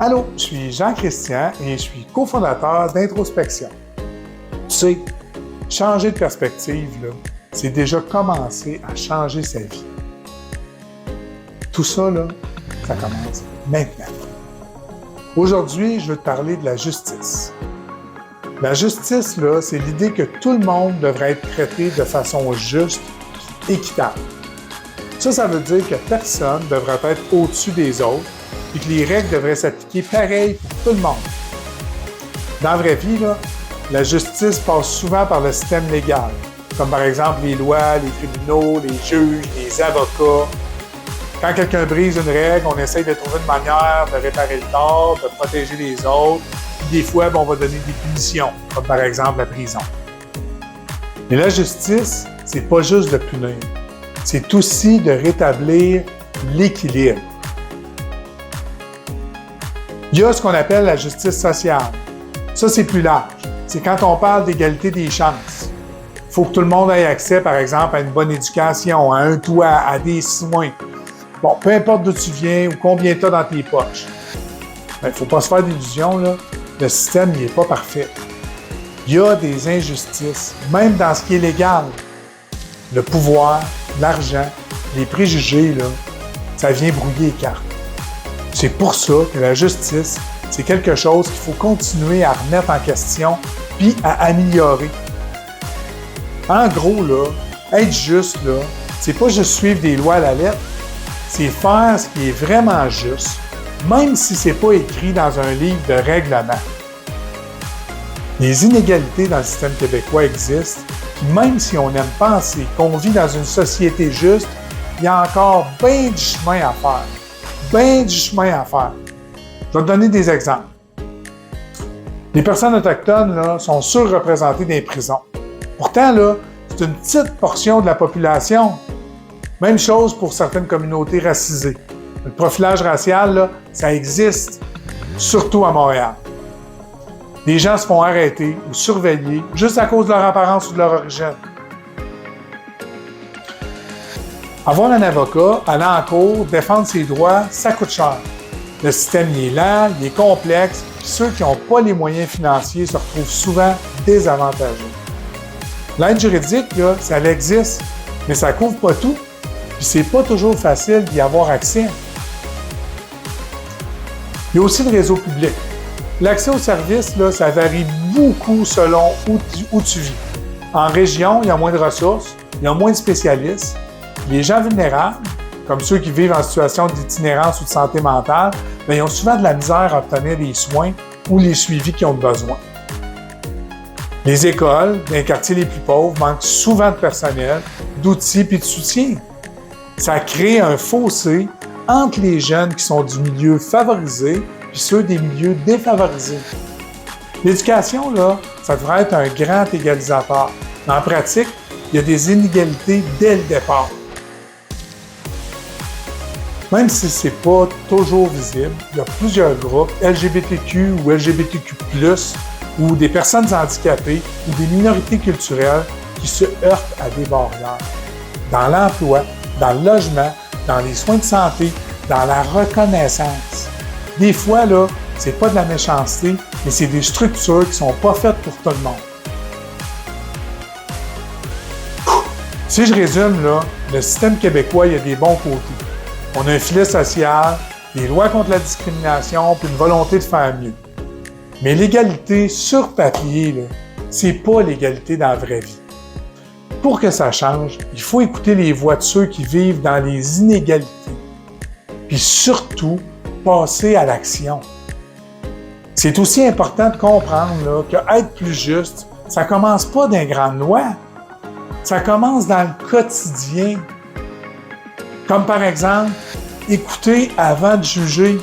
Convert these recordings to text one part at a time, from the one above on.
Allô, je suis Jean-Christian et je suis cofondateur d'Introspection. Tu sais, changer de perspective, là, c'est déjà commencer à changer sa vie. Tout ça, là, ça commence maintenant. Aujourd'hui, je veux te parler de la justice. La justice, là, c'est l'idée que tout le monde devrait être traité de façon juste et équitable. Ça veut dire que personne ne devrait être au-dessus des autres et que les règles devraient s'appliquer pareil pour tout le monde. Dans la vraie vie, là, la justice passe souvent par le système légal, comme par exemple les lois, les tribunaux, les juges, les avocats. Quand quelqu'un brise une règle, on essaye de trouver une manière de réparer le tort, de protéger les autres. Puis des fois, on va donner des punitions, comme par exemple la prison. Mais la justice, c'est pas juste de punir. C'est aussi de rétablir l'équilibre. Il y a ce qu'on appelle la justice sociale. Ça, c'est plus large. C'est quand on parle d'égalité des chances. Il faut que tout le monde ait accès, par exemple, à une bonne éducation, à un toit, à des soins. Bon, peu importe d'où tu viens ou combien tu as dans tes poches. Il ne faut pas se faire d'illusions, là. Le système n'est pas parfait. Il y a des injustices, même dans ce qui est légal. Le pouvoir, l'argent, les préjugés, là, ça vient brouiller les cartes. C'est pour ça que la justice, c'est quelque chose qu'il faut continuer à remettre en question puis à améliorer. En gros, là, être juste, là, c'est pas juste suivre des lois à la lettre, c'est faire ce qui est vraiment juste, même si c'est pas écrit dans un livre de règlement. Les inégalités dans le système québécois existent, puis même si on aime penser qu'on vit dans une société juste, il y a encore bien du chemin à faire. Bien du chemin à faire. Je vais te donner des exemples. Les personnes autochtones là, sont surreprésentées dans les prisons. Pourtant, là, c'est une petite portion de la population. Même chose pour certaines communautés racisées. Le profilage racial, là, ça existe, surtout à Montréal. Les gens se font arrêter ou surveiller juste à cause de leur apparence ou de leur origine. Avoir un avocat, aller en cours, défendre ses droits, ça coûte cher. Le système il est lent, il est complexe, puis ceux qui n'ont pas les moyens financiers se retrouvent souvent désavantagés. L'aide juridique, là, ça existe, mais ça ne couvre pas tout, puis c'est pas toujours facile d'y avoir accès. Il y a aussi le réseau public. L'accès aux services, là, ça varie beaucoup selon où tu vis. En région, il y a moins de ressources, il y a moins de spécialistes. Les gens vulnérables, comme ceux qui vivent en situation d'itinérance ou de santé mentale, bien, ils ont souvent de la misère à obtenir les soins ou les suivis qu'ils ont besoin. Les écoles, dans les quartiers les plus pauvres, manquent souvent de personnel, d'outils et de soutien. Ça crée un fossé entre les jeunes qui sont du milieu favorisé et ceux des milieux défavorisés. L'éducation, là, ça devrait être un grand égalisateur. En pratique, il y a des inégalités dès le départ. Même si ce n'est pas toujours visible, il y a plusieurs groupes LGBTQ ou LGBTQ+, ou des personnes handicapées ou des minorités culturelles qui se heurtent à des barrières. Dans l'emploi, dans le logement, dans les soins de santé, dans la reconnaissance. Des fois, là, c'est pas de la méchanceté, mais c'est des structures qui sont pas faites pour tout le monde. Si je résume, là, le système québécois, il y a des bons côtés. On a un filet social, des lois contre la discrimination, puis une volonté de faire mieux. Mais l'égalité sur papier, là, c'est pas l'égalité dans la vraie vie. Pour que ça change, il faut écouter les voix de ceux qui vivent dans les inégalités. Puis surtout, passer à l'action. C'est aussi important de comprendre là, qu'être plus juste, ça commence pas d'un grand loi. Ça commence dans le quotidien. Comme par exemple, écouter avant de juger.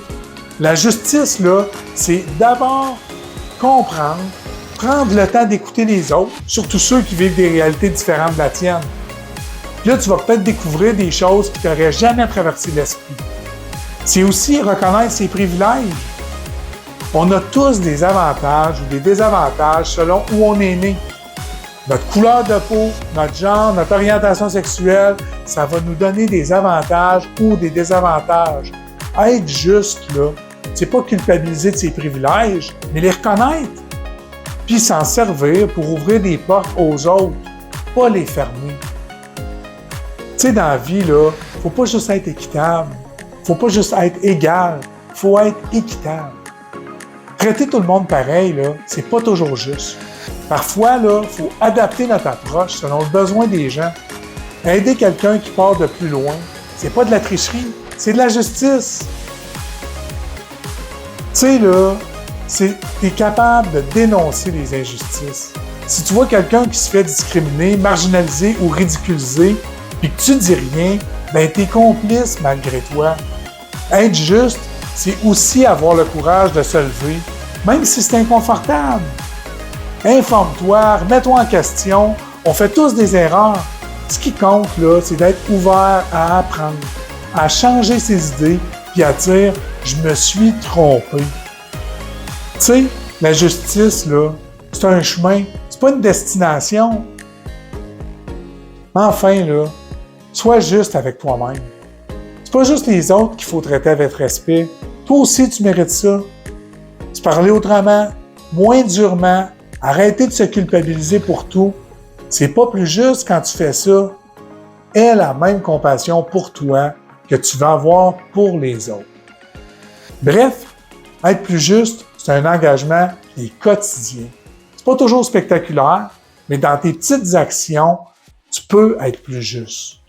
La justice, là, c'est d'abord comprendre, prendre le temps d'écouter les autres, surtout ceux qui vivent des réalités différentes de la tienne. Puis là, tu vas peut-être découvrir des choses qui t'auraient jamais traversé l'esprit. C'est aussi reconnaître ses privilèges. On a tous des avantages ou des désavantages selon où on est né. Notre couleur de peau, notre genre, notre orientation sexuelle, ça va nous donner des avantages ou des désavantages. Être juste, là, c'est pas culpabiliser de ses privilèges, mais les reconnaître, puis s'en servir pour ouvrir des portes aux autres, pas les fermer. Tu sais, dans la vie, là, faut pas juste être équitable, faut pas juste être égal, faut être équitable. Traiter tout le monde pareil, là, c'est pas toujours juste. Parfois, là, faut adapter notre approche selon le besoin des gens. Aider quelqu'un qui part de plus loin, c'est pas de la tricherie, c'est de la justice. Tu sais, là, t'es capable de dénoncer les injustices. Si tu vois quelqu'un qui se fait discriminer, marginaliser ou ridiculiser, puis que tu dis rien, ben t'es complice malgré toi. Être juste, c'est aussi avoir le courage de se lever, même si c'est inconfortable. Informe-toi, remets-toi en question, on fait tous des erreurs. Ce qui compte, là, c'est d'être ouvert à apprendre, à changer ses idées, puis à dire « je me suis trompé ». Tu sais, la justice, là, c'est un chemin, c'est pas une destination. Enfin, là, sois juste avec toi-même. C'est pas juste les autres qu'il faut traiter avec respect. Toi aussi, tu mérites ça. Se parler autrement, moins durement, arrêter de se culpabiliser pour tout. C'est pas plus juste quand tu fais ça. Aie la même compassion pour toi que tu vas avoir pour les autres. Bref, être plus juste, c'est un engagement qui est quotidien. C'est pas toujours spectaculaire, mais dans tes petites actions, tu peux être plus juste.